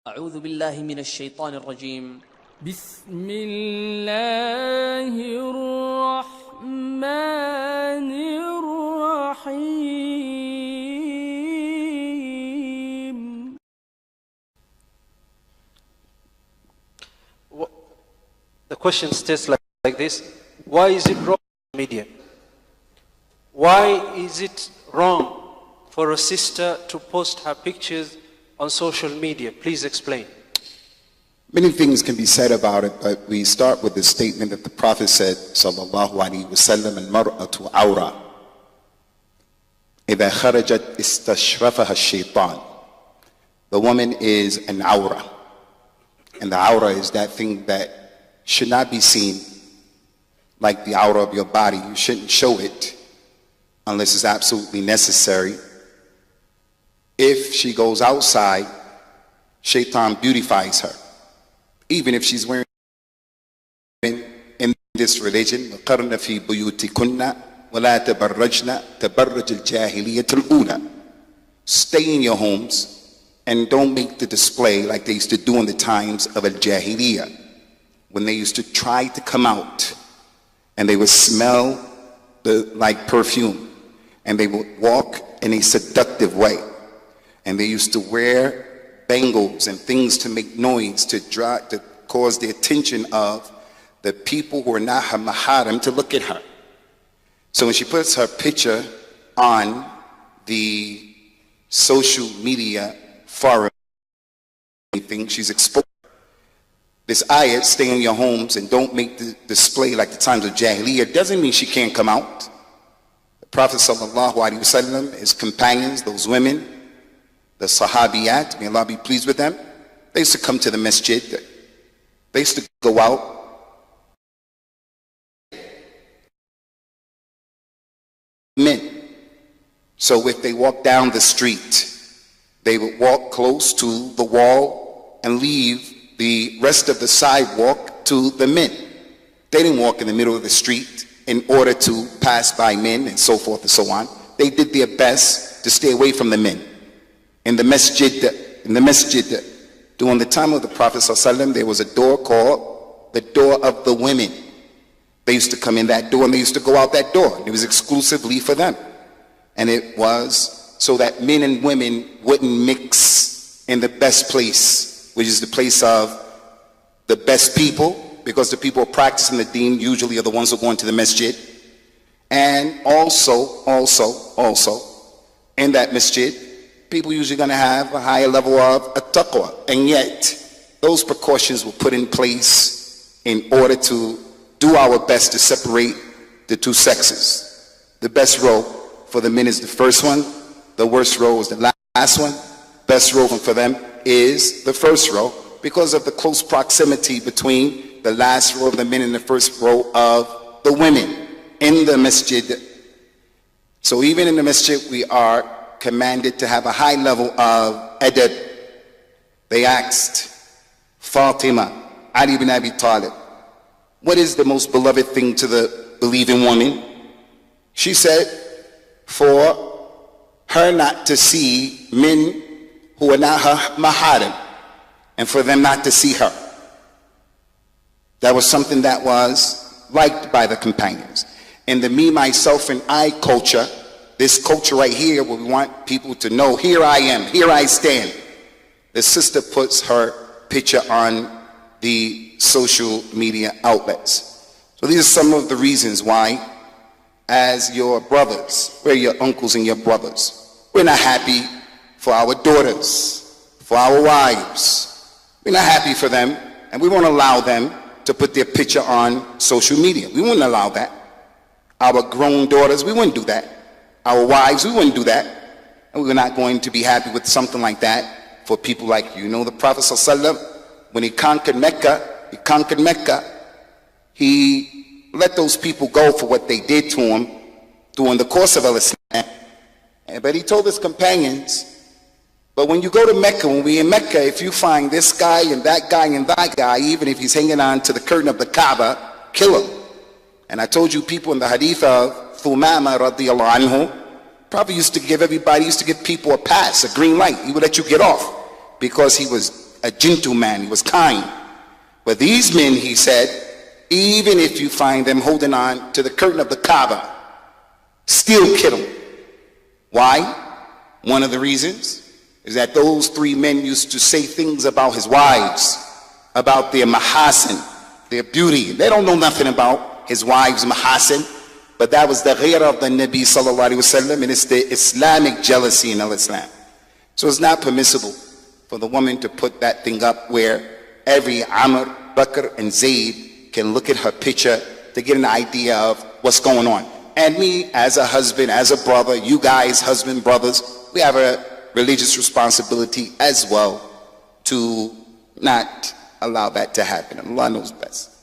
أعوذ بالله من الشيطان الرجيم. بسم الله الرحمن الرحيم. The question states like this: why is it wrong in media? Why is it wrong for a sister to post her pictures on social media? Please explain. Many things can be said about it, but we start with the statement that the Prophet said, sallallahu alaihi wasallam, al-mar'atu awra. إذا خرجت استشرفها الشيطان. The woman is an awra. And the awra is that thing that should not be seen, like the awra of your body. You shouldn't show it unless it's absolutely necessary. If she goes outside, Shaitan beautifies her. Even if she's wearing in this religion, وَقَرْنَ فِي بُيُوتِكُنَّ وَلَا تَبَرَّجْنَ تَبَرَّجِ الْجَاهِلِيَّةِ الْأُولَى. Stay in your homes and don't make the display like they used to do in the times of al-Jahiliyyah, when they used to try to come out and they would smell like perfume, and they would walk in a seductive way, and they used to wear bangles and things to make noise, to cause the attention of the people who are not her maharam to look at her. So when she puts her picture on the social media forum, she's exposed. This ayat, stay in your homes and don't make the display like the times of Jahiliyyah, doesn't mean she can't come out. The Prophet sallallahu alaihi wasallam, his companions, those women, the Sahabiyat, may Allah be pleased with them, they used to come to the masjid. They used to go out. Men. So if they walk down the street, they would walk close to the wall and leave the rest of the sidewalk to the men. They didn't walk in the middle of the street in order to pass by men and so forth and so on. They did their best to stay away from the men. In the masjid, during the time of the Prophet ﷺ, there was a door called the door of the women. They used to come in that door and they used to go out that door. It was exclusively for them. And it was so that men and women wouldn't mix in the best place, which is the place of the best people, because the people practicing the deen usually are the ones who are going to the masjid. And also, in that masjid, people usually going to have a higher level of taqwa. And yet, those precautions were put in place in order to do our best to separate the two sexes. The best row for the men is the first one. The worst row is the last one. Best row for them is the first row, because of the close proximity between the last row of the men and the first row of the women in the masjid. So even in the masjid, we are commanded to have a high level of adab. They asked Fatima, Ali ibn Abi Talib, what is the most beloved thing to the believing woman? She said, for her not to see men who are not her maharim, and for them not to see her. That was something that was liked by the companions. In the me, myself, and I culture, this culture right here, where we want people to know, here I am, here I stand, the sister puts her picture on the social media outlets. So these are some of the reasons why, as your brothers, we're your uncles and your brothers, we're not happy for our daughters, for our wives. We're not happy for them, and we won't allow them to put their picture on social media. We wouldn't allow that. Our grown daughters, we wouldn't do that. Our wives, we wouldn't do that. And we're not going to be happy with something like that for people like you. You know, the Prophet ﷺ, when he conquered Mecca, he let those people go for what they did to him during the course of Islam. But he told his companions, but when you go to Mecca, when we're in Mecca, if you find this guy and that guy and that guy, even if he's hanging on to the curtain of the Kaaba, kill him. And I told you people in the hadith of Thumama radiyallahu anhu, Prophet used to give people a pass, a green light. He would let you get off because he was a gentleman, he was kind. But these men, he said, even if you find them holding on to the curtain of the Kaaba, still kill them. Why? One of the reasons is that those three men used to say things about his wives, about their mahasin, their beauty. They don't know nothing about his wives' mahasin, but that was the ghira of the Nabi sallallahu alaihi wasallam, and it's the Islamic jealousy in al-Islam. So it's not permissible for the woman to put that thing up where every Amr, Bakr, and Zayd can look at her picture to get an idea of what's going on. And me, as a husband, as a brother, you guys, husband, brothers, we have a religious responsibility as well to not allow that to happen. Allah knows best.